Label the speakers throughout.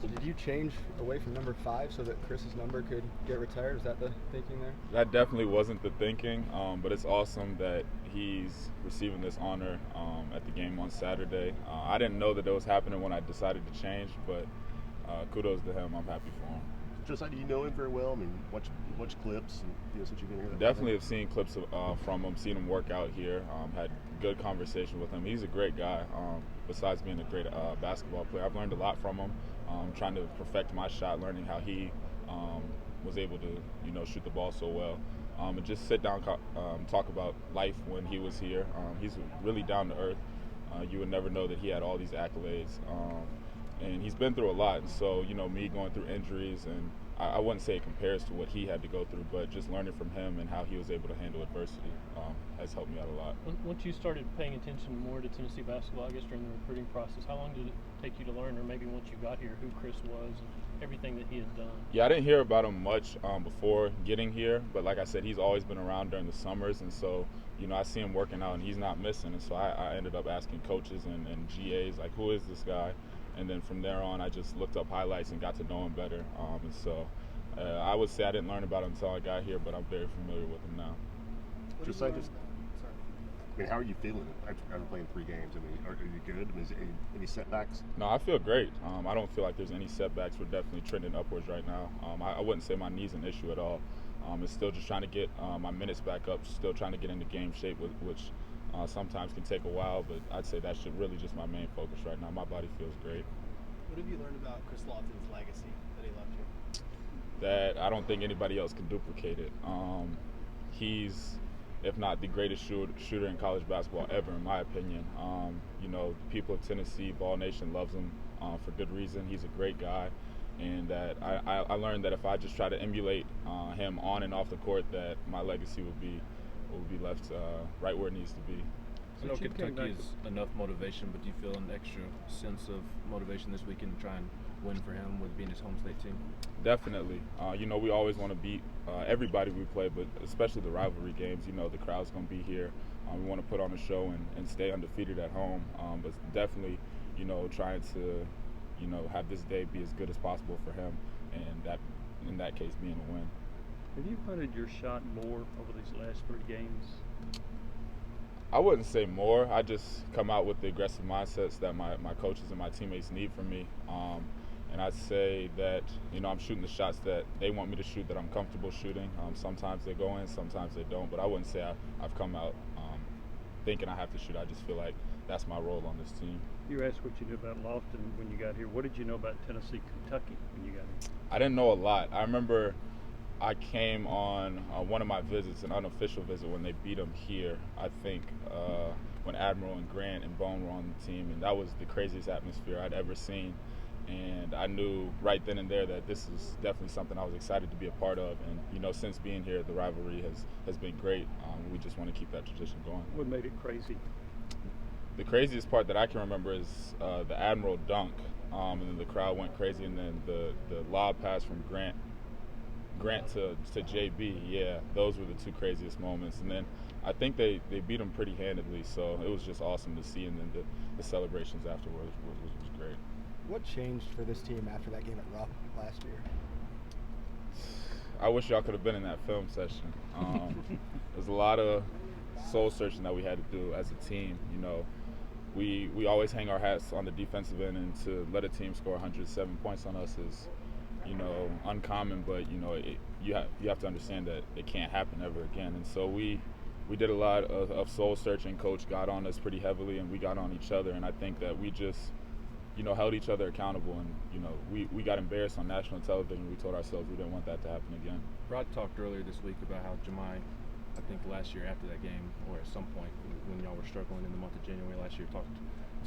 Speaker 1: So did you change away from number 5 so that Chris's number could get retired? Was that the thinking there?
Speaker 2: That definitely wasn't the thinking, but it's awesome that he's receiving this honor at the game on Saturday. I didn't know that it was happening when I decided to change, but kudos to him. I'm happy for him.
Speaker 3: Josiah, do you know him very well? I mean, watch clips and since you've been here.
Speaker 2: Definitely have seen clips from him, seen him work out here. Had good conversation with him. He's a great guy. Besides being a great basketball player, I've learned a lot from him. Trying to perfect my shot, learning how he was able to shoot the ball so well. And just sit down, talk about life when he was here. He's really down to earth. You would never know that he had all these accolades. And he's been through a lot. And so, me going through injuries, and I wouldn't say it compares to what he had to go through, but just learning from him and how he was able to handle adversity has helped me out a lot.
Speaker 4: Once you started paying attention more to Tennessee basketball, I guess during the recruiting process, how long did it take you to learn, or maybe once you got here, who Chris was and everything that he had done?
Speaker 2: Yeah, I didn't hear about him much before getting here, but like I said, he's always been around during the summers, and so I see him working out, and he's not missing. And so I ended up asking coaches and GAs, like, who is this guy? And then from there on, I just looked up highlights and got to know him better. And so I would say I didn't learn about him until I got here, but I'm very familiar with him now.
Speaker 3: Josiah, how are you feeling after playing 3 games? I mean, are you good? I mean, is there any setbacks?
Speaker 2: No, I feel great. I don't feel like there's any setbacks. We're definitely trending upwards right now. I wouldn't say my knee's an issue at all. It's still just trying to get my minutes back up, still trying to get into game shape, which sometimes can take a while, but I'd say that's really just my main focus right now. My body feels great.
Speaker 5: What have you learned about Chris Lofton's legacy that he left here?
Speaker 2: That I don't think anybody else can duplicate it. He's, if not the greatest shooter in college basketball ever, in my opinion. People of Tennessee, Ball Nation loves him for good reason. He's a great guy, and that I learned that if I just try to emulate him on and off the court, that my legacy will be left right where it needs to be.
Speaker 6: I know Kentucky is enough motivation, but do you feel an extra sense of motivation this weekend to try and win for him with being his home state team?
Speaker 2: Definitely. We always want to beat everybody we play, but especially the rivalry games. The crowd's going to be here. We want to put on a show and stay undefeated at home. But definitely, trying to, have this day be as good as possible for him, and that, in that case, being a win.
Speaker 7: Have you punted your shot more over these last 3 games?
Speaker 2: I wouldn't say more. I just come out with the aggressive mindsets that my coaches and my teammates need from me. And I'd say that, I'm shooting the shots that they want me to shoot, that I'm comfortable shooting. Sometimes they go in, sometimes they don't. But I wouldn't say I've come out thinking I have to shoot. I just feel like that's my role on this team.
Speaker 7: You asked what you knew about Lofton when you got here. What did you know about Tennessee, Kentucky when you got here?
Speaker 2: I didn't know a lot. I remember I came on one of my visits, an unofficial visit, when they beat them here, I think, when Admiral and Grant and Bone were on the team. And that was the craziest atmosphere I'd ever seen. And I knew right then and there that this is definitely something I was excited to be a part of. And, since being here, the rivalry has been great. We just want to keep that tradition going.
Speaker 7: What made it crazy?
Speaker 2: The craziest part that I can remember is the Admiral dunk. And then the crowd went crazy. And then the lob pass from Grant to JB, yeah, those were the 2 craziest moments. And then I think they beat them pretty handedly, so it was just awesome to see. And then the celebrations afterwards was great.
Speaker 1: What changed for this team after that game at Rupp last year?
Speaker 2: I wish y'all could have been in that film session. There's a lot of soul searching that we had to do as a team. We always hang our hats on the defensive end, and to let a team score 107 points on us is, uncommon. But you have to understand that it can't happen ever again. And so we did a lot of soul searching. Coach got on us pretty heavily, and we got on each other. And I think that we just held each other accountable, and we got embarrassed on national television. We told ourselves we didn't want that to happen again.
Speaker 6: Rod talked earlier this week about how Jemai, I think last year after that game, or at some point when y'all were struggling in the month of January last year, talked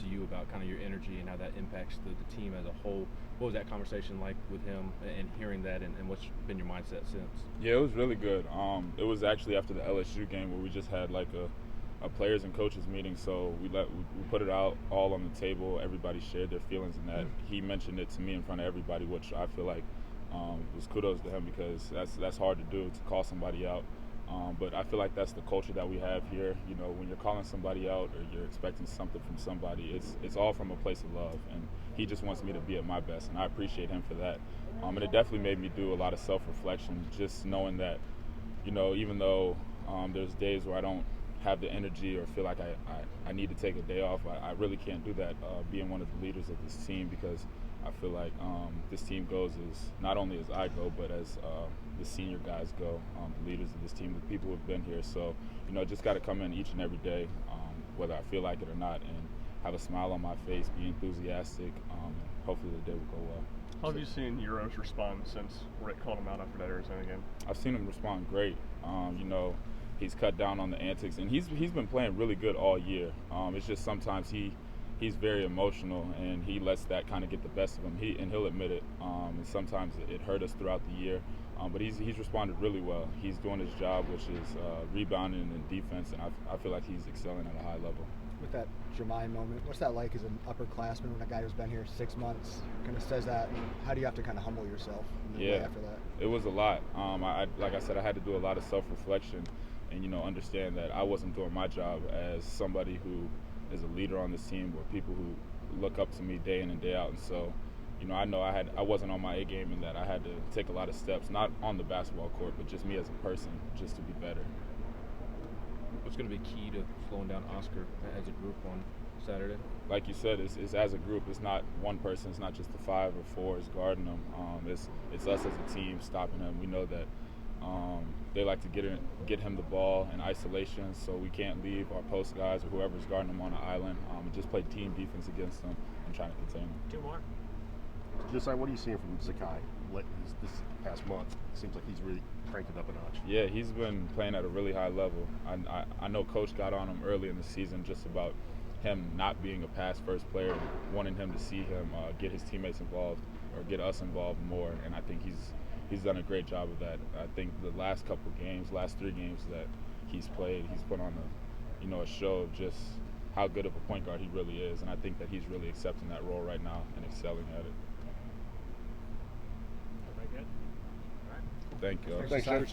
Speaker 6: to you about kind of your energy and how that impacts the team as a whole. What was that conversation like with him, and hearing that, and what's been your mindset since?
Speaker 2: Yeah, it was really good. It was actually after the LSU game where we just had like a players and coaches meeting, so we put it out all on the table. Everybody shared their feelings in that. He mentioned it to me in front of everybody, which I feel like was kudos to him, because that's hard to do, to call somebody out But I feel like that's the culture that we have here. You know, when you're calling somebody out or you're expecting something from somebody, it's all from a place of love. And he just wants me to be at my best, and I appreciate him for that. And it definitely made me do a lot of self-reflection, just knowing that, you know, even though there's days where I don't have the energy or feel like I need to take a day off, I really can't do that being one of the leaders of this team, because I feel like this team goes as not only as I go, but as the senior guys go, the leaders of this team, the people who have been here. So, you know, just got to come in each and every day, whether I feel like it or not, and have a smile on my face, be enthusiastic, and hopefully the day will go well.
Speaker 8: How have you seen Euros respond since Rick called him out after that Arizona game?
Speaker 2: I've seen him respond great. You know, he's cut down on the antics, and he's been playing really good all year. It's just sometimes he's very emotional, and he lets that kind of get the best of him. He'll admit it. And sometimes it hurt us throughout the year. But he's responded really well. He's doing his job, which is rebounding and defense, and I feel like he's excelling at a high level.
Speaker 1: With that Josiah moment, what's that like as an upperclassman when a guy who's been here 6 months kind of says that? And how do you have to kind of humble yourself after that?
Speaker 2: It was a lot. Like I said, I had to do a lot of self-reflection and, you know, understand that I wasn't doing my job as somebody who is a leader on this team, or people who look up to me day in and day out. And so, you know I wasn't on my A game, in that I had to take a lot of steps, not on the basketball court, but just me as a person, just to be better.
Speaker 6: What's going to be key to slowing down Oscar as a group on Saturday?
Speaker 2: Like you said, it's as a group. It's not one person. It's not just the 5 or 4s guarding him. It's us as a team stopping him. We know that they like to get him the ball in isolation, so we can't leave our post guys or whoever's guarding him on an island, and just play team defense against them and trying to contain them.
Speaker 5: 2 more.
Speaker 3: Josiah, what are you seeing from Zakai this past month? It seems like he's really cranked it up a notch.
Speaker 2: Yeah, he's been playing at a really high level. I know Coach got on him early in the season just about him not being a pass-first player, wanting him to see him get his teammates involved or get us involved more, and I think he's done a great job of that. I think the last 3 games that he's played, he's put on a show of just how good of a point guard he really is, and I think that he's really accepting that role right now and excelling at it.
Speaker 5: Everybody good? All right.
Speaker 2: Thank you.
Speaker 3: Thanks, sir.